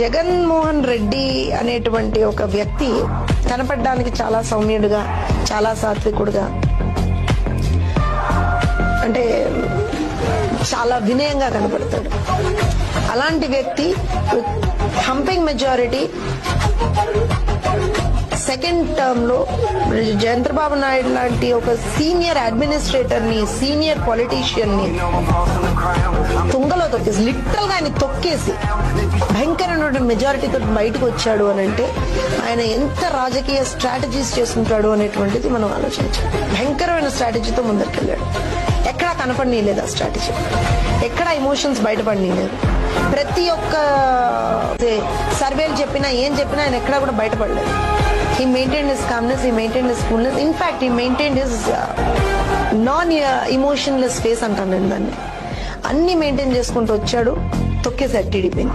జగన్మోహన్ రెడ్డి అనేటువంటి ఒక వ్యక్తి కనపడడానికి చాలా సౌమ్యుడుగా, చాలా సాత్వికుడుగా, అంటే చాలా వినయంగా కనపడతాడు. అలాంటి వ్యక్తి హంపింగ్ మెజారిటీ సెకండ్ టర్మ్ లో చంద్రబాబు నాయుడు లాంటి ఒక సీనియర్ అడ్మినిస్ట్రేటర్ ని, సీనియర్ పొలిటీషియన్ ని తుంగలో తొక్కేసి, లిటరల్ గా ఆయన తొక్కేసి భయంకరమైన మెజారిటీతో బయటకు వచ్చాడు అని అంటే ఆయన ఎంత రాజకీయ స్ట్రాటజీస్ చేసుకుంటాడు అనేటువంటిది మనం ఆలోచించాలి. భయంకరమైన స్ట్రాటజీతో ముందరికెళ్ళాడు. ఎక్కడా కనపడనీయలేదు ఆ స్ట్రాటజీ, ఎక్కడ ఎమోషన్స్ బయటపడనీయలేదు. ప్రతి ఒక్క సర్వేలు చెప్పినా ఏం చెప్పినా ఆయన ఎక్కడా కూడా బయటపడలేదు. He maintained his calmness, he maintained his coolness. In fact, he maintained his non-emotionless face అంటాను నేను దాన్ని. అన్ని మెయింటైన్ చేసుకుంటూ వచ్చాడు, తొక్కేసాడు టీడీపీని.